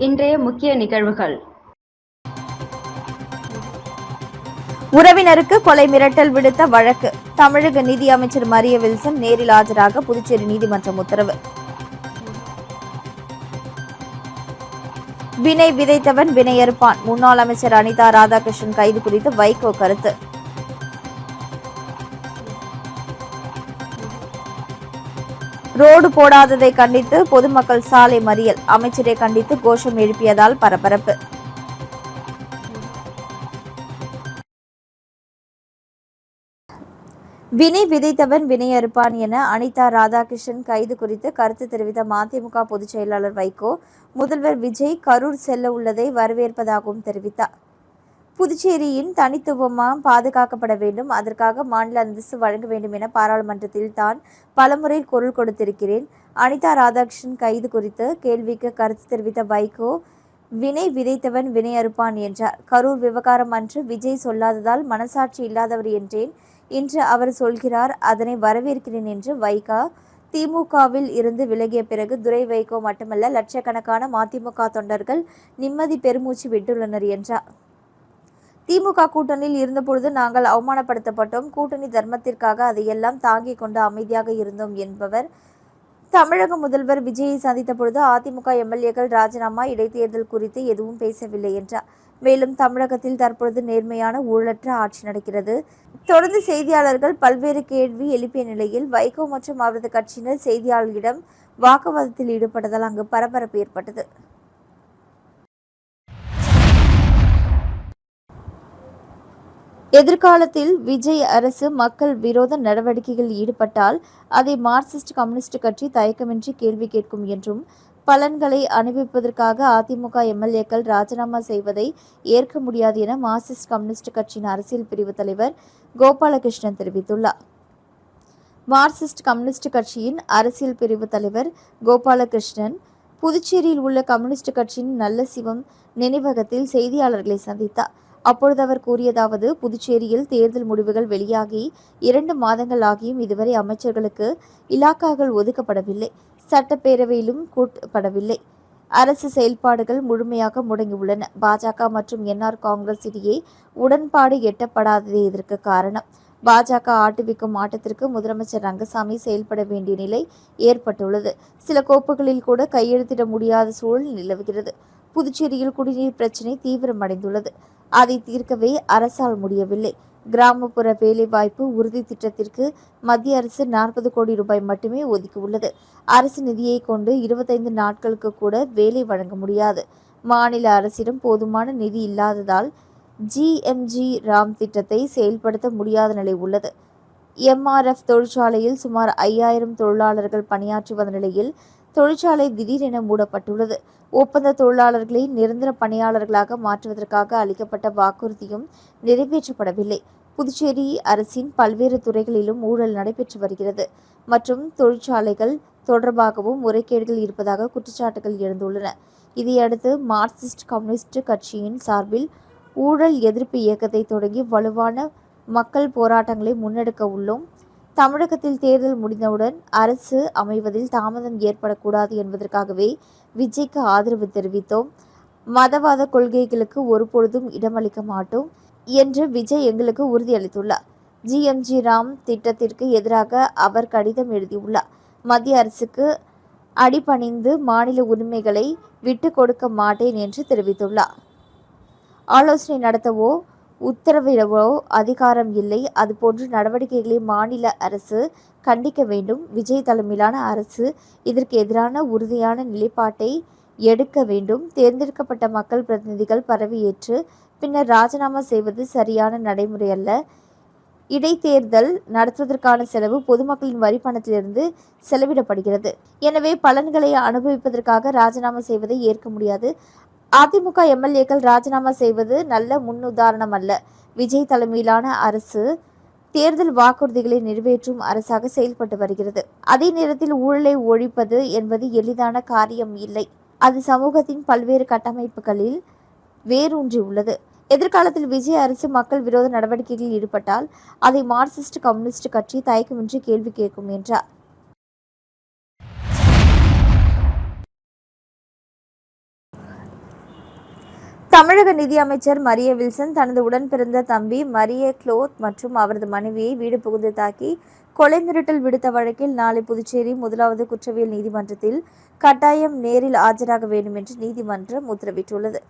இன்றைய முக்கிய நிகழ்வுகள். உறவினருக்கு கொலை மிரட்டல் விடுத்த வழக்கு. தமிழக நிதி அமைச்சர் மரிய வில்சன் நேரில் ஆஜராக புதுச்சேரி நீதிமன்றம் உத்தரவு. வினை விதைத்தவன் வினை அறுப்பான். முன்னாள் அமைச்சர் அனிதா ராதாகிருஷ்ணன் கைது குறித்து வைகோ கருத்து. ரோடு போடாததை கண்டித்து பொதுமக்கள் சாலை மறியல். அமைச்சரை கண்டித்து கோஷம் எழுப்பியதால் பரபரப்பு. வினை விதைத்தவன் வினை அறுப்பான் என அனிதா ராதாகிருஷ்ணன் கைது குறித்து கருத்து தெரிவித்த மதிமுக பொதுச் செயலாளர் வைகோ, முதல்வர் விஜய் கரூர் செல்ல உள்ளதை வரவேற்பதாகவும் தெரிவித்தார். புதுச்சேரியின் தனித்துவமாக பாதுகாக்கப்பட வேண்டும், அதற்காக மாநில அந்தஸ்து வழங்க வேண்டும் என பாராளுமன்றத்தில் தான் பலமுறை குரல் கொடுத்திருக்கிறேன். அனிதா ராதாகிருஷ்ணன் கைது குறித்து கேள்விக்கு கருத்து தெரிவித்த வைகோ, வினை விதைத்தவன் வினை அறுப்பான் என்றார். கரூர் விவகாரம் அன்று விஜய் சொல்லாததால் மனசாட்சி இல்லாதவர் என்றேன். இன்று அவர் சொல்கிறார், அதனை வரவேற்கிறேன் என்று வைகோ திமுகவில் இருந்து விலகிய பிறகு துரை வைகோ மட்டுமல்ல, லட்சக்கணக்கான மதிமுக தொண்டர்கள் நிம்மதி பெருமூச்சு விட்டுள்ளனர் என்றார். திமுக கூட்டணியில் இருந்தபொழுது நாங்கள் அவமானப்படுத்தப்பட்டோம். கூட்டணி தர்மத்திற்காக அதையெல்லாம் தாங்கிக் கொண்டு அமைதியாக இருந்தோம் என்பவர். தமிழக முதல்வர் விஜயை சந்தித்த பொழுது அதிமுக எம்எல்ஏக்கள் ராஜினாமா, இடைத்தேர்தல் குறித்து எதுவும் பேசவில்லை என்றார். மேலும் தமிழகத்தில் தற்பொழுது நேர்மையான ஊழலற்ற ஆட்சி நடக்கிறது. தொடர்ந்து செய்தியாளர்கள் பல்வேறு கேள்வி எழுப்பிய நிலையில் வைகோ மற்றும் அவரது கட்சியினர் செய்தியாளர்களிடம் வாக்குவாதத்தில் ஈடுபட்டதால் அங்கு பரபரப்பு ஏற்பட்டது. எதிர்காலத்தில் விஜய் அரசு மக்கள் விரோத நடவடிக்கைகளில் ஈடுபட்டால் அதை மார்க்சிஸ்ட் கம்யூனிஸ்ட் கட்சி தயக்கமின்றி கேள்வி கேட்கும் என்றும், பலன்களை அனுபவிப்பதற்காக அதிமுக எம்எல்ஏக்கள் ராஜினாமா செய்வதை ஏற்க முடியாது என மார்க்சிஸ்ட் கம்யூனிஸ்ட் கட்சியின் அரசியல் பிரிவு தலைவர் கோபாலகிருஷ்ணன் தெரிவித்துள்ளார். மார்க்சிஸ்ட் கம்யூனிஸ்ட் கட்சியின் அரசியல் பிரிவு தலைவர் கோபாலகிருஷ்ணன் புதுச்சேரியில் உள்ள கம்யூனிஸ்ட் கட்சியின் நல்ல சிவம் நினைவகத்தில் செய்தியாளர்களை சந்தித்தார். அப்பொழுது அவர் கூறியதாவது, புதுச்சேரியில் தேர்தல் முடிவுகள் வெளியாகி 2 மாதங்கள் ஆகியும் இதுவரை அமைச்சர்களுக்கு இலாக்காக்கள் ஒதுக்கப்படவில்லை, சட்டப்பேரவையிலும் கூட்டப்படவில்லை. அரசு செயல்பாடுகள் முழுமையாக முடங்கியுள்ளன. பாஜக மற்றும் என்ஆர் காங்கிரஸ் இடையே உடன்பாடு எட்டப்படாததே இதற்கு காரணம். பாஜக ஆட்டுவிக்கும் ஆட்டத்திற்கு முதலமைச்சர் ரங்கசாமி செயல்பட வேண்டிய நிலை ஏற்பட்டுள்ளது. சில கோப்புகளில் கூட கையெழுத்திட முடியாத சூழல் நிலவுகிறது. புதுச்சேரியில் குடிநீர் பிரச்சினை தீவிரமடைந்துள்ளது. அதை தீர்க்கவே அரசால் முடியவில்லை. கிராமப்புற வேலைவாய்ப்பு உறுதி திட்டத்திற்கு மத்திய அரசு 40 கோடி ரூபாய் மட்டுமே ஒதுக்கியுள்ளது. அரசு நிதியை கொண்டு 25 நாட்களுக்கு கூட வேலை வழங்க முடியாது. மாநில அரசிடம் போதுமான நிதி இல்லாததால் ஜிஎம்ஜி ராம் திட்டத்தை செயல்படுத்த முடியாத நிலை உள்ளது. எம்ஆர்எஃப் தொழிற்சாலையில் சுமார் 5000 தொழிலாளர்கள் பணியாற்றி வந்த நிலையில் தொழிற்சாலை திடீரென மூடப்பட்டுள்ளது. ஒப்பந்த தொழிலாளர்களை நிரந்தர பணியாளர்களாக மாற்றுவதற்காக அளிக்கப்பட்ட வாக்குறுதியும் நிறைவேற்றப்படவில்லை. புதுச்சேரி அரசின் பல்வேறு துறைகளிலும் ஊழல் நடைபெற்று வருகிறது மற்றும் தொழிற்சாலைகள் தொடர்பாகவும் முறைகேடுகள் இருப்பதாக குற்றச்சாட்டுகள் எழுந்துள்ளன. இதையடுத்து மார்க்சிஸ்ட் கம்யூனிஸ்ட் கட்சியின் சார்பில் ஊழல் எதிர்ப்பு இயக்கத்தை தொடங்கி வலுவான மக்கள் போராட்டங்களை முன்னெடுக்க உள்ளோம். தமிழகத்தில் தேர்தல் முடிந்தவுடன் அரசு அமைவதில் தாமதம் ஏற்படக்கூடாது என்பதற்காகவே விஜய்க்கு ஆதரவு தெரிவித்தோம். மதவாத கொள்கைகளுக்கு ஒருபொழுதும் இடமளிக்க மாட்டோம் என்று விஜய் எங்களுக்கு உறுதியளித்துள்ளார். ஜிஎம்ஜி ராம் திட்டத்திற்கு எதிராக அவர் கடிதம் எழுதியுள்ளார். மத்திய அரசுக்கு அடிபணிந்து மாநில உரிமைகளை விட்டு கொடுக்க மாட்டேன் என்று தெரிவித்துள்ளார். ஆலோசனை நடத்தவோ உத்தரவிடவோ அதிகாரம் இல்லை. அதுபோன்ற நடவடிக்கைகளை மாநில அரசு கண்டிக்க வேண்டும். விஜய் தலைமையிலான அரசு இதற்கு எதிரான உறுதியான நிலைப்பாட்டை எடுக்க வேண்டும். தேர்ந்தெடுக்கப்பட்ட மக்கள் பிரதிநிதிகள் பதவியேற்று பின்னர் ராஜினாமா செய்வது சரியான நடைமுறை அல்ல. இடைத்தேர்தல் நடத்துவதற்கான செலவு பொதுமக்களின் வரி பணத்திலிருந்து செலவிடப்படுகிறது. எனவே பலன்களை அனுபவிப்பதற்காக ராஜினாமா செய்வதை ஏற்க முடியாது. அதிமுக எம்எல்ஏக்கள் ராஜினாமா செய்வது நல்ல முன்னுதாரணம் அல்ல. விஜய் தலைமையிலான அரசு தேர்தல் வாக்குறுதிகளை நிறைவேற்றும் அரசாக செயல்பட்டு வருகிறது. அதே நேரத்தில் ஊழலை ஒழிப்பது என்பது எளிதான காரியம் இல்லை. அது சமூகத்தின் பல்வேறு கட்டமைப்புகளில் வேரூன்றி உள்ளது. எதிர்காலத்தில் விஜய் அரசு மக்கள் விரோத நடவடிக்கைகளில் ஈடுபட்டால் அதை மார்க்சிஸ்ட் கம்யூனிஸ்ட் கட்சி தயக்கமின்றி கேள்வி கேட்கும் என்றார். தமிழக நிதியமைச்சர் மரிய வில்சன் தனது உடன் பிறந்த தம்பி மரிய குளோத் மற்றும் அவரது மனைவியை வீடு புகுந்து தாக்கி கொலை மிரட்டல் விடுத்த வழக்கில் நாளை புதுச்சேரி முதலாவது குற்றவியல் நீதிமன்றத்தில் கட்டாயம் நேரில் ஆஜராக வேண்டும் என்று நீதிமன்றம் உத்தரவிட்டுள்ளது.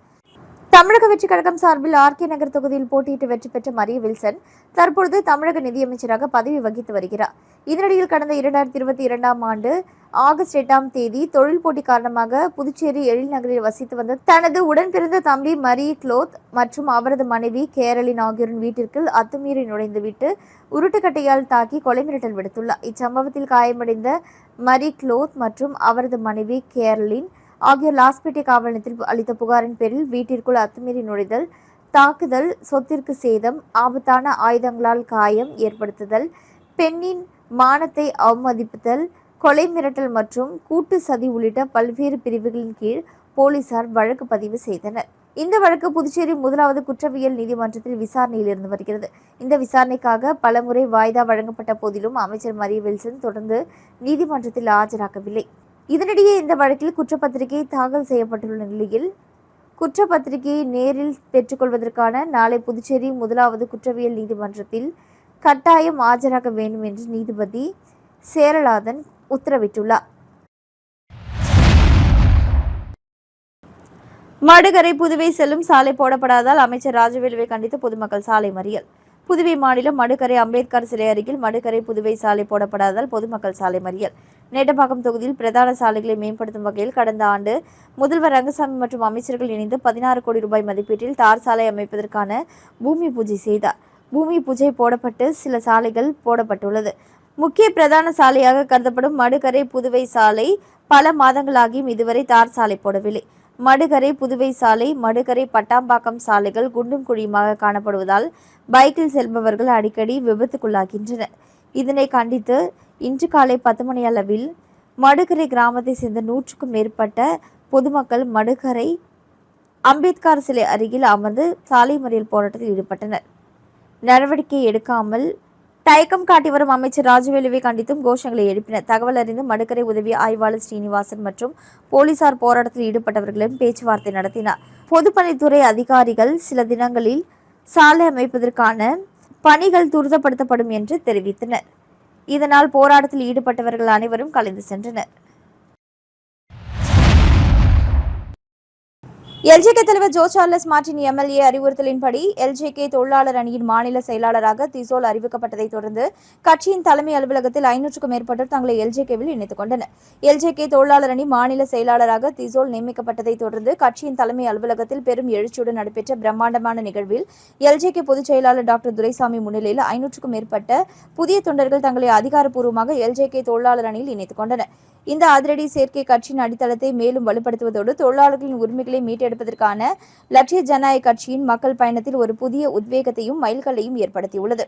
தமிழக வெற்றி கழகம் சார்பில் ஆர்கே நகர் தொகுதியில் போட்டியிட்டு வெற்றி பெற்ற மரிய வில்சன் தற்பொழுது தமிழக நிதியமைச்சராக பதவி வகித்து வருகிறார். இதனிடையில் கடந்த 2022ஆம் ஆண்டு ஆகஸ்ட் 8ஆம் தேதி தொழில் போட்டி காரணமாக புதுச்சேரி எழில் நகரில் வசித்து வந்த தனது உடன் பிறந்த தம்பி மரிய குளோத் மற்றும் அவரது மனைவி கேரளின் ஆகியோரின் வீட்டிற்கு அத்துமீறி நுழைந்துவிட்டு உருட்டுக்கட்டையால் தாக்கி கொலை மிரட்டல் விடுத்துள்ளார். இச்சம்பவத்தில் காயமடைந்த மரிய குளோத் மற்றும் அவரது மனைவி கேரளின் ஆகியோர் லாஸ்பேட்டை காவல் நிலையத்தில் அளித்த புகாரின் பேரில் வீட்டிற்குள் அத்துமீறி நுழைதல், தாக்குதல், சொத்திற்கு சேதம், ஆபத்தான ஆயுதங்களால் காயம் ஏற்படுத்துதல், பெண்ணின் மானத்தை அவமதிப்புதல், கொலை மிரட்டல் மற்றும் கூட்டு சதி உள்ளிட்ட பல்வேறு பிரிவுகளின் கீழ் போலீசார் வழக்கு பதிவு செய்தனர். இந்த வழக்கு புதுச்சேரி முதலாவது குற்றவியல் நீதிமன்றத்தில் விசாரணையில் இருந்து வருகிறது. இந்த விசாரணைக்காக பலமுறை வாய்தா வழங்கப்பட்ட போதிலும் அமைச்சர் மரிய வில்சன் தொடர்ந்து நீதிமன்றத்தில் ஆஜராகவில்லை. இதனிடையே இந்த வழக்கில் குற்றப்பத்திரிகை தாக்கல் செய்யப்பட்டுள்ள நிலையில் குற்றப்பத்திரிகையை நேரில் பெற்றுக்கொள்வதற்கான நாளை புதுச்சேரி முதலாவது குற்றவியல் நீதிமன்றத்தில் கட்டாயம் ஆஜராக வேண்டும் என்று நீதிபதி சேரலாதன் உத்தரவிட்டுள்ளார். மடுகரை புதுவை செல்லும் சாலை போடப்படாதால் அமைச்சர் ராஜவேலுவை கண்டித்து பொதுமக்கள் சாலை மறியல். புதுவை மாநிலம் மடுகரை அம்பேத்கர் சிலை அருகில் மடுகரை புதுவை சாலை போடப்படாதால் பொதுமக்கள் சாலை மறியல். நேட்டப்பாக்கம் தொகுதியில் பிரதான சாலைகளை மேம்படுத்தும் வகையில் கடந்த ஆண்டு முதல்வர் ரங்கசாமி மற்றும் அமைச்சர்கள் இணைந்து 16 கோடி ரூபாய் மதிப்பீட்டில் தார் சாலை அமைப்பதற்கான பூமி பூஜை செய்தார். பூமி பூஜை போடப்பட்டு சில சாலைகள் போடப்பட்டுள்ளது. முக்கிய பிரதான சாலையாக கருதப்படும் மடுகரை புதுவை சாலை பல மாதங்களாகியும் இதுவரை தார் சாலை போடவில்லை. மடுகரை புதுவை சாலை, மடுகரை பட்டாம்பாக்கம் சாலைகள் குண்டும் குழியுமாக காணப்படுவதால் பைக்கில் செல்பவர்கள் அடிக்கடி விபத்துக்குள்ளாகின்றனர். இதனை கண்டித்து இன்று காலை 10 மணி அளவில் மடுகரை கிராமத்தை சேர்ந்த 100க்கும் மேற்பட்ட பொதுமக்கள் மடுகரை அம்பேத்கர் சிலை அருகில் அமர்ந்து சாலை மறியல் போராட்டத்தில் ஈடுபட்டனர். நடவடிக்கை எடுக்காமல் தயக்கம் காட்டி வரும் அமைச்சர் ராஜவேலுவை கண்டித்தும் கோஷங்களை எழுப்பினர். தகவல் அறிந்து மடுகரை உதவி ஆய்வாளர் ஸ்ரீனிவாசன் மற்றும் போலீசார் போராட்டத்தில் ஈடுபட்டவர்களிடம் பேச்சுவார்த்தை நடத்தினார். பொதுப்பணித்துறை அதிகாரிகள் சில தினங்களில் சாலை அமைப்பதற்கான பணிகள் துரிதப்படுத்தப்படும் என்று தெரிவித்தனர். இதனால் போராட்டத்தில் ஈடுபட்டவர்கள் அனைவரும் கலைந்து சென்றனர். எல்ஜேகே தலைவர் ஜோ சார்லஸ் மார்டின் எம்எல்ஏ அறிவுறுத்தலின்படி எல்ஜேகே தொழிலாளர் அணியின் மாநில செயலாளராக திசோல் அறிவிக்கப்பட்டதை தொடர்ந்து கட்சியின் தலைமை அலுவலகத்தில் 500க்கும் மேற்பட்டோர் தங்களை எல்ஜேகேவில் இணைத்துக் கொண்டனர். எல்ஜேகே தொழிலாளர் அணி மாநில செயலாளராக திசோல் நியமிக்கப்பட்டதை தொடர்ந்து கட்சியின் தலைமை அலுவலகத்தில் பெரும் எழுச்சியுடன் நடைபெற்ற பிரம்மாண்டமான நிகழ்வில் எல்ஜேகே பொதுச் செயலாளர் டாக்டர் துரைசாமி முன்னிலையில் 500க்கும் மேற்பட்ட புதிய தொண்டர்கள் தங்களை அதிகாரப்பூர்வமாக எல்ஜேகே தொழிலாளர் அணியில் இணைத்துக் கொண்டனர். இந்த அதிரடி சேர்க்கை கட்சியின் அடித்தளத்தை மேலும் வலுப்படுத்துவதோடு தொழிலாளர்களின் உரிமைகளை மீட்டெடுப்பதற்கான லட்சிய ஜனநாயக கட்சியின் மக்கள் பயணத்தில் ஒரு புதிய உத்வேகத்தையும் மைல்கல்லையும் ஏற்படுத்தியுள்ளது.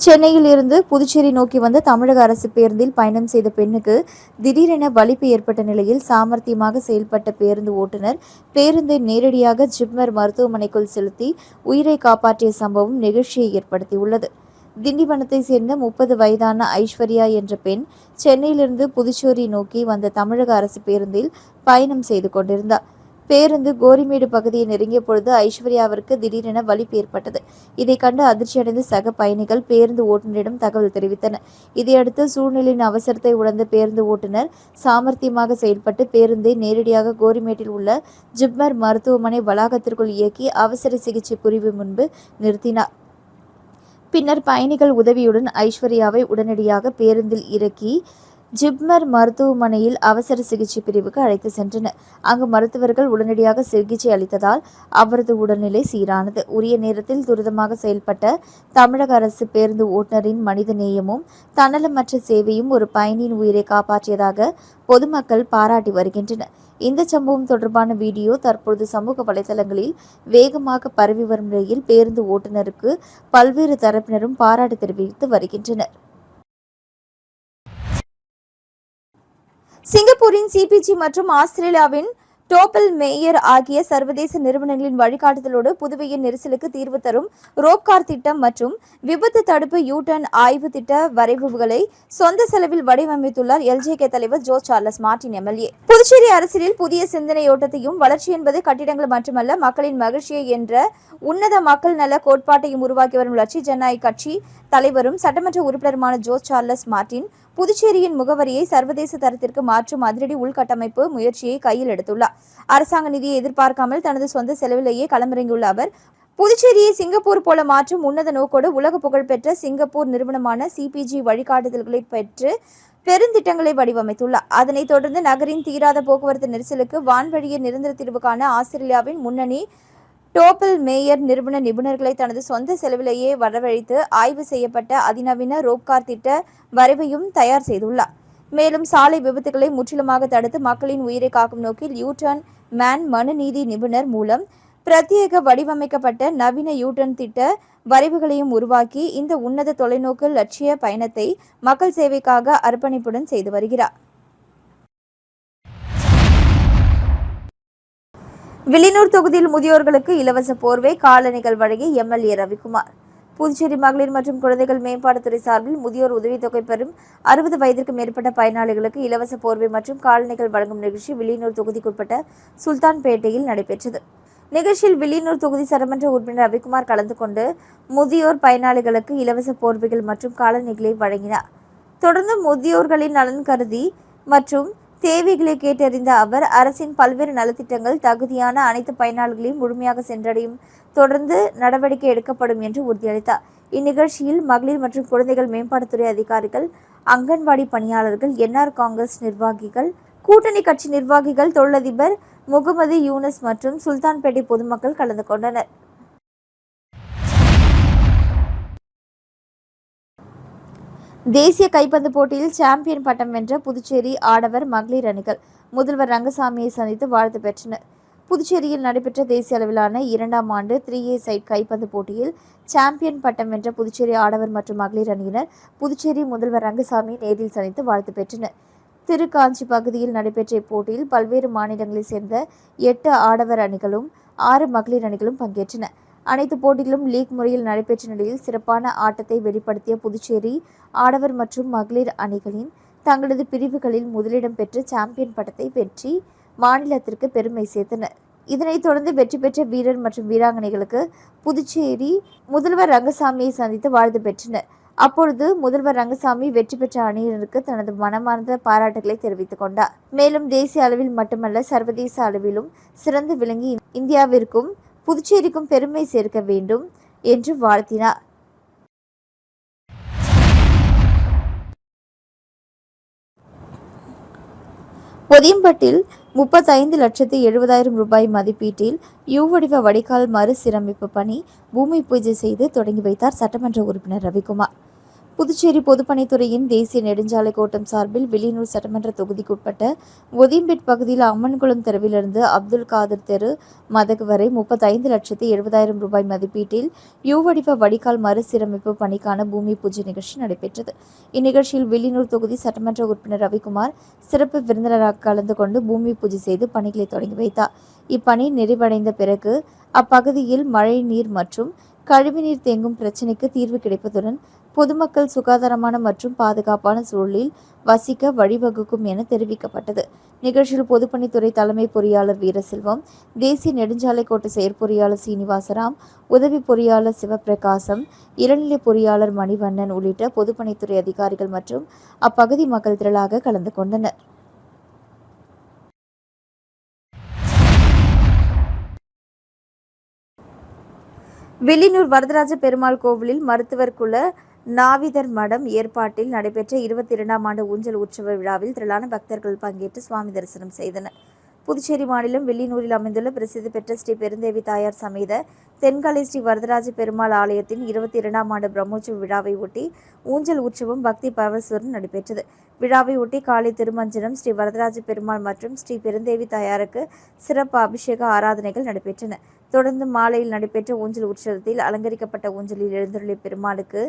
சென்னையில் இருந்து புதுச்சேரி நோக்கி வந்த தமிழக அரசு பேருந்தில் பயணம் செய்த பெண்ணுக்கு திடீரென வலிப்பு ஏற்பட்ட நிலையில் சாமர்த்தியமாக செயல்பட்ட பேருந்து ஓட்டுநர் பேருந்தை நேரடியாக ஜிப்மர் மருத்துவமனைக்குள் செலுத்தி உயிரை காப்பாற்றிய சம்பவம் நெகிழ்ச்சியை ஏற்படுத்தியுள்ளது. திண்டிவனத்தை சேர்ந்த 30 வயதான ஐஸ்வர்யா என்ற பெண் சென்னையிலிருந்து புதுச்சேரி நோக்கி வந்த தமிழக அரசு பேருந்தில் பயணம் செய்து கொண்டிருந்தார். பேருந்து கோரிமேடு பகுதியை நெருங்கிய பொழுது ஐஸ்வர்யாவிற்கு திடீரென வலிப்பு ஏற்பட்டது. இதை கண்டு அதிர்ச்சியடைந்த சக பயணிகள் பேருந்து ஓட்டுநரிடம் தகவல் தெரிவித்தனர். இதையடுத்து சூழ்நிலையின் அவசரத்தை உணர்ந்த பேருந்து ஓட்டுநர் சாமர்த்தியமாக செயல்பட்டு பேருந்தை நேரடியாக கோரிமேட்டில் உள்ள ஜிப்மர் மருத்துவமனை வளாகத்திற்குள் இயக்கி அவசர சிகிச்சை பிரிவு முன்பு நிறுத்தினார். பின்னர் பயணிகள் உதவியுடன் ஐஸ்வர்யாவை உடனடியாக பேருந்தில் இறக்கி ஜிப்மர் மருத்துவமனையில் அவசர சிகிச்சை பிரிவுக்கு அழைத்து சென்றனர். அங்கு மருத்துவர்கள் உடனடியாக சிகிச்சை அளித்ததால் அவரது உடல்நிலை சீரானது. உரிய நேரத்தில் துரிதமாக செயல்பட்ட தமிழக அரசு பேருந்து ஓட்டுநரின் மனித நேயமும் தன்னலமற்ற சேவையும் ஒரு பயணியின் உயிரை காப்பாற்றியதாக பொதுமக்கள் பாராட்டி வருகின்றனர். இந்த சம்பவம் தொடர்பான வீடியோ தற்பொழுது சமூக வலைதளங்களில் வேகமாக பரவி வரும் நிலையில் பேருந்து ஓட்டுநருக்கு பல்வேறு தரப்பினரும் பாராட்டு தெரிவித்து வருகின்றனர். சிங்கப்பூரின் சிபிஜி மற்றும் ஆஸ்திரேலியாவின் டோப்பல் மேயர் ஆகிய சர்வதேச நிறுவனங்களின் வழிகாட்டுதலோடு புதுவையின் நெரிசலுக்கு தீர்வு தரும் ரோப்கார் திட்டம் மற்றும் விபத்து தடுப்பு யூ-டர்ன் ஆய்வு திட்ட வரைவுகளை சொந்த செலவில் வடிவமைத்துள்ளார் எல்ஜேகே தலைவர் Joe Charles Martin MLA. Puducherry அரசியல் புதிய சிந்தனையோட்டத்தையும் வளர்ச்சி என்பது கட்டிடங்கள் மட்டுமல்ல மக்களின் மகிழ்ச்சியை என்ற உன்னத மக்கள் நல கோட்பாட்டையும் உருவாக்கி வரும் லட்சிய ஜனநாயக கட்சி தலைவரும் சட்டமன்ற உறுப்பினருமான ஜோ சார்லஸ் மார்டின் புதுச்சேரியின் முகவரியை சர்வதேச தரத்திற்கு மாற்றும் அதிரடி உள்கட்டமைப்பு முயற்சியை கையில் எடுத்துள்ளார். அரசாங்க நிதியை எதிர்பார்க்காமல் தனது சொந்த செலவிலேயே களமிறங்கியுள்ள அவர் புதுச்சேரியை சிங்கப்பூர் போல மாற்றும் உன்னத நோக்கோடு உலக புகழ்பெற்ற சிங்கப்பூர் நிறுவனமான சிபிஜி வழிகாட்டுதல்களை பெற்று பெருந்திட்டங்களை வடிவமைத்துள்ளார். அதனைத் தொடர்ந்து நகரின் தீராத போக்குவரத்து நெரிசலுக்கு வான்வழியை நிரந்தர தீர்வு காண ஆஸ்திரேலியாவின் முன்னணி டோப்பல் மேயர் நிறுவன நிபுணர்களை தனது சொந்த செலவிலேயே வரவழைத்து ஆய்வு செய்யப்பட்ட அதிநவீன ரோப்கார் திட்ட வரைவையும் தயார் செய்துள்ளார். மேலும் சாலை விபத்துகளை முற்றிலுமாக தடுத்து மக்களின் உயிரை காக்கும் நோக்கில் யூ-டர்ன் மேன் மனுநீதி நிபுணர் மூலம் பிரத்யேக வடிவமைக்கப்பட்ட நவீன யூ-டர்ன் திட்ட வரைவுகளையும் உருவாக்கி இந்த உன்னத தொலைநோக்கு லட்சிய பயணத்தை மக்கள் சேவைக்காக அர்ப்பணிப்புடன் செய்து வருகிறார். வில்லியனூர் தொகுதியில் முதியோர்களுக்கு இலவச போர்வை காலணிகள் வழங்கி எம்எல்ஏ ரவிக்குமார். புதுச்சேரி மகளிர் மற்றும் குழந்தைகள் மேம்பாட்டுத்துறை சார்பில் முதியோர் உதவித்தொகை பெறும் 60 வயதிற்கு மேற்பட்ட பயனாளிகளுக்கு இலவச போர்வை மற்றும் காலணிகள் வழங்கும் நிகழ்ச்சி வில்லியனூர் தொகுதிக்குட்பட்ட சுல்தான்பேட்டையில் நடைபெற்றது. நிகழ்ச்சியில் வில்லியனூர் தொகுதி சட்டமன்ற உறுப்பினர் ரவிக்குமார் கலந்து கொண்டு முதியோர் பயனாளிகளுக்கு இலவச போர்வைகள் மற்றும் காலணிகளை வழங்கினார். தொடர்ந்து முதியோர்களின் நலன் கருதி மற்றும் தேவைகளை கேட்டறிந்த அவர் அரசின் பல்வேறு நலத்திட்டங்கள் தகுதியான அனைத்து பயனாளிகளையும் முழுமையாக சென்றடையும் தொடர்ந்து நடவடிக்கை எடுக்கப்படும் என்று உறுதியளித்தார். இந்நிகழ்ச்சியில் மகளிர் மற்றும் குழந்தைகள் மேம்பாட்டுத்துறை அதிகாரிகள், அங்கன்வாடி பணியாளர்கள், என்ஆர் காங்கிரஸ் நிர்வாகிகள், கூட்டணி கட்சி நிர்வாகிகள், தொழிலதிபர் முகமது யூனஸ் மற்றும் சுல்தான்பேட்டை பொதுமக்கள் கலந்து கொண்டனர். தேசிய கைப்பந்து போட்டியில் சாம்பியன் பட்டம் வென்ற புதுச்சேரி ஆடவர் மகளிர் அணிகள் முதல்வர் ரங்கசாமியை சந்தித்து வாழ்த்து பெற்றனர். புதுச்சேரியில் நடைபெற்ற தேசிய அளவிலான 2ஆம் ஆண்டு 3A சைட் கைப்பந்து போட்டியில் சாம்பியன் பட்டம் வென்ற புதுச்சேரி ஆடவர் மற்றும் மகளிர் அணியினர் புதுச்சேரி முதல்வர் ரங்கசாமியை நேரில் சந்தித்து வாழ்த்து பெற்றனர். திருக்காஞ்சி பகுதியில் நடைபெற்ற இப்போட்டியில் பல்வேறு மாநிலங்களைச் சேர்ந்த 8 ஆடவர் அணிகளும் 6 மகளிர் அணிகளும் பங்கேற்றன. அனைத்து போட்டிகளும் லீக் முறையில் நடைபெற்ற நிலையில் சிறப்பான ஆட்டத்தை வெளிப்படுத்திய புதுச்சேரி ஆடவர் மற்றும் மகளிர் அணிகளின் தங்களது பிரிவுகளில் முதலிடம் பெற்று சாம்பியன் பட்டத்தை வெற்றி மாநிலத்திற்கு பெருமை சேர்த்தனர். இதனைத் தொடர்ந்து வெற்றி பெற்ற வீரர் மற்றும் வீராங்கனைகளுக்கு புதுச்சேரி முதல்வர் ரங்கசாமியை சந்தித்து வாழ்த்து பெற்றனர். அப்பொழுது முதல்வர் ரங்கசாமி வெற்றி பெற்ற அணியினருக்கு தனது மனமார்ந்த பாராட்டுகளை தெரிவித்துக் கொண்டார். மேலும் தேசிய அளவில் மட்டுமல்ல சர்வதேச அளவிலும் சிறந்து விளங்கி இந்தியாவிற்கும் புதுச்சேரிக்கும் பெருமை சேர்க்க வேண்டும் என்று வாழ்த்தினார். பொதியம்பட்டில் 35,70,000 ரூபாய் மதிப்பீட்டில் யூ வடிவ வடிகால் மறுசீரமைப்பு பணி பூமி பூஜை செய்து தொடங்கி வைத்தார் சட்டமன்ற உறுப்பினர் ரவிக்குமார். புதுச்சேரி பொதுப்பணித்துறையின் தேசிய நெடுஞ்சாலை கோட்டம் சார்பில் வில்லியனூர் சட்டமன்ற தொகுதிக்குட்பட்ட ஒதியம்பேட் பகுதியில் அம்மன்குளம் தெருவிலிருந்து அப்துல் காதர் தெரு மதகு வரை 35,70,000 ரூபாய் மதிப்பீட்டில் யூ வடிவ வடிகால் மறுசீரமைப்பு பணிக்கான பூமி பூஜை நிகழ்ச்சி நடைபெற்றது. இந்நிகழ்ச்சியில் வில்லியனூர் தொகுதி சட்டமன்ற உறுப்பினர் ரவிக்குமார் சிறப்பு விருந்தினராக கலந்து கொண்டு பூமி பூஜை செய்து பணிகளை தொடங்கி வைத்தார். இப்பணி நிறைவடைந்த பிறகு அப்பகுதியில் மழை நீர் மற்றும் கழிவுநீர் தேங்கும் பிரச்சினைக்கு தீர்வு கிடைப்பதுடன் பொதுமக்கள் சுகாதாரமான மற்றும் பாதுகாப்பான சூழலில் வசிக்க வழிவகுக்கும் என தெரிவிக்கப்பட்டது. நிகழ்ச்சியில் பொதுப்பணித்துறை தலைமை பொறியாளர் வீரசெல்வம், தேசிய நெடுஞ்சாலை கோட்ட செயற்பொறியாளர் சீனிவாசராம், உதவி பொறியாளர் சிவபிரகாசம், இளநிலை பொறியாளர் மணிவண்ணன் உள்ளிட்ட பொதுப்பணித்துறை அதிகாரிகள் மற்றும் அப்பகுதி மக்கள் திரளாக கலந்து கொண்டனர். வில்லியனூர் வரதராஜ பெருமாள் கோவிலில் மருத்துவர் குல நாவிதர் மடம் ஏற்பாட்டில் நடைபெற்ற 22ஆம் ஆண்டு ஊஞ்சல் உற்சவ விழாவில் திரளான பக்தர்கள் பங்கேற்று சுவாமி தரிசனம் செய்தனர். புதுச்சேரி மாநிலம் வில்லியனூரில் அமைந்துள்ள பிரசித்தி பெற்ற ஸ்ரீ பெருந்தேவி தாயார் சமேத தென்காலை ஸ்ரீ வரதராஜ பெருமாள் ஆலயத்தின் 22ஆம் ஆண்டு பிரம்மோற்சவ விழாவை ஒட்டி ஊஞ்சல் உற்சவம் பக்தி பரவசத்துடன் நடைபெற்றது. விழாவை ஒட்டி காலை திருமஞ்சனம், ஸ்ரீ வரதராஜ பெருமாள் மற்றும் ஸ்ரீ பெருந்தேவி தாயாருக்கு சிறப்பு அபிஷேக ஆராதனைகள் நடைபெற்றன. தொடர்ந்து மாலையில் நடைபெற்ற ஊஞ்சல் உற்சவத்தில் அலங்கரிக்கப்பட்ட ஊஞ்சலில் எழுந்தருளிய பெருமாளுக்கு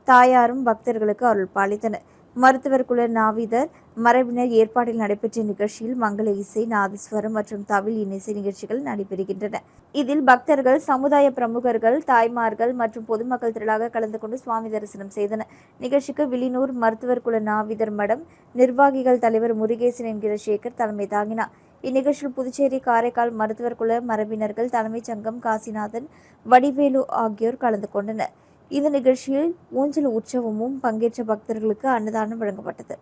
தாயாரும் பக்தர்களுக்கு அருள் பாலித்தனர். மருத்துவர் குல நாவிதர் மரபினர் ஏற்பாட்டில் நடைபெற்ற நிகழ்ச்சியில் மங்கள இசை, நாதஸ்வரம் மற்றும் தவில் இன்னிசை நிகழ்ச்சிகள் நடைபெறுகின்றன. இதில் பக்தர்கள், சமுதாய பிரமுகர்கள், தாய்மார்கள் மற்றும் பொதுமக்கள் திரளாக கலந்து கொண்டு சுவாமி தரிசனம் செய்தனர். நிகழ்ச்சிக்கு வில்லியனூர் மருத்துவர் குல நாவிதர் மடம் நிர்வாகிகள் தலைவர் முருகேசன் என்கிற சேகர் தலைமை தாங்கினார். இந்நிகழ்ச்சியில் புதுச்சேரி, காரைக்கால் மருத்துவர் குல மரபினர்கள் தலைமைச் சங்கம் காசிநாதன், வடிவேலு ஆகியோர் கலந்து கொண்டனர். இந்த நிகழ்ச்சியில் ஊஞ்சல் உற்சவமும் பங்கேற்ற பக்தர்களுக்கு அன்னதானம் வழங்கப்பட்டது.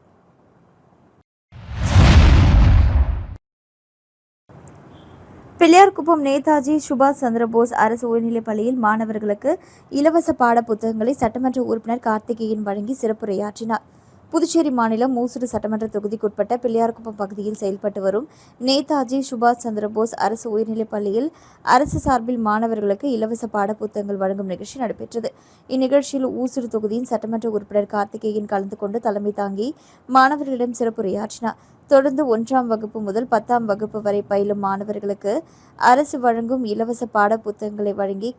பிள்ளையார்குப்பம் நேதாஜி சுபாஷ் சந்திரபோஸ் அரசு உயர்நிலைப் பள்ளியில் மாணவர்களுக்கு இலவச பாட புத்தகங்களை சட்டமன்ற உறுப்பினர் கார்த்திகேயன் வழங்கி சிறப்புரையாற்றினார். புதுச்சேரி மாநிலம் மூசூர் சட்டமன்ற தொகுதிக்குட்பட்ட பிள்ளையார்குப்பம் பகுதியில் செயல்பட்டு வரும் நேதாஜி சுபாஷ் சந்திரபோஸ் அரசு உயர்நிலைப் பள்ளியில் அரசு சார்பில் மாணவர்களுக்கு இலவச பாட புத்தகங்கள் வழங்கும் நிகழ்ச்சி நடைபெற்றது. இந்நிகழ்ச்சியில் ஊசூர் தொகுதியின் சட்டமன்ற உறுப்பினர் கார்த்திகேயன் கலந்து கொண்டு தலைமை தாங்கி மாணவர்களிடம் சிறப்புரையாற்றினார். தொடர்ந்து 1ஆம் வகுப்பு முதல் 10ஆம் வகுப்பு வரை பயிலும் மாணவர்களுக்கு அரசு வழங்கும் இலவச பாட புத்தகங்களை வழங்கி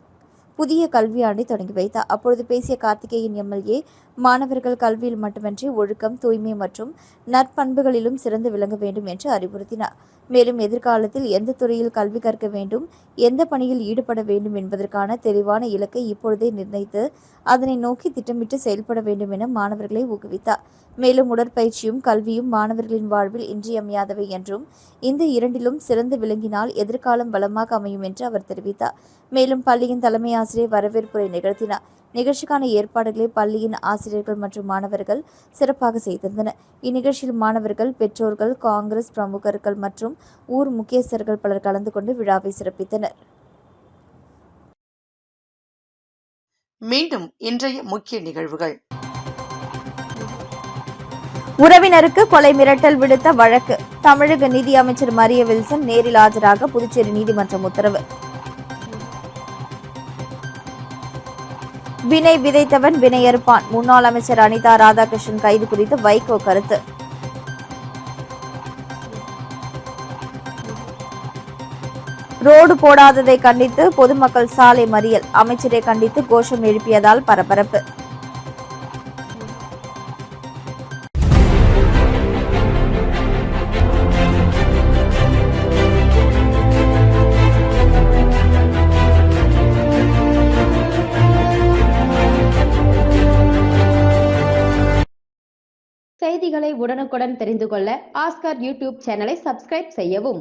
புதிய கல்வியாண்டை தொடங்கி வைத்தார். அப்பொழுது பேசிய கார்த்திகேயன் எம்எல்ஏ, மாணவர்கள் கல்வியில் மட்டுமின்றி ஒழுக்கம், தூய்மை மற்றும் நற்பண்புகளிலும் சிறந்து விளங்க வேண்டும் என்று அறிவுறுத்தினார். மேலும் எதிர்காலத்தில் எந்த துறையில் கல்வி கற்க வேண்டும், எந்த பணியில் ஈடுபட வேண்டும் என்பதற்கான தெளிவான இலக்கை இப்பொழுதே நிர்ணயித்து அதனை நோக்கி திட்டமிட்டு செயல்பட வேண்டும் என மாணவர்களை ஊக்குவித்தார். மேலும் உடற்பயிற்சியும் கல்வியும் மாணவர்களின் வாழ்வில் இன்றியமையாதவை என்றும் இந்த இரண்டிலும் சிறந்து விளங்கினால் எதிர்காலம் வளமாக அமையும் என்று அவர் தெரிவித்தார். மேலும் பள்ளியின் தலைமை ஆசிரியர் வரவேற்புரை நிகழ்த்தினார். நிகழ்ச்சிக்கான ஏற்பாடுகளை பள்ளியின் ஆசிரியர்கள் மற்றும் மாணவர்கள் சிறப்பாக செய்திருந்தனர். இந்நிகழ்ச்சியில் மாணவர்கள், பெற்றோர்கள், காங்கிரஸ் பிரமுகர்கள் மற்றும் ஊர் முக்கியஸ்தர்கள் பலர் கலந்து கொண்டு விழாவை சிறப்பித்தனர். மீண்டும் இன்றைய முக்கிய நிகழ்வுகள். உறவினருக்கு கொலை மிரட்டல் விடுத்த வழக்கு. தமிழக நிதி அமைச்சர் மரிய வில்சன் நேரில் ஆஜராக புதுச்சேரி நீதிமன்றம் உத்தரவு. வினை விதைத்தவன் வினையறுப்பான். முன்னாள் அமைச்சர் அனிதா ராதாகிருஷ்ணன் கைது குறித்து வைகோ கருத்து. ரோடு போடாததை கண்டித்து பொதுமக்கள் சாலை மறியல். அமைச்சரை கண்டித்து கோஷம் எழுப்பியதால் பரபரப்பு. செய்திகளை உடனுக்குடன் தெரிந்து கொள்ள ஆஸ்கார் யூடியூப் சேனலை சப்ஸ்கிரைப் செய்யவும்.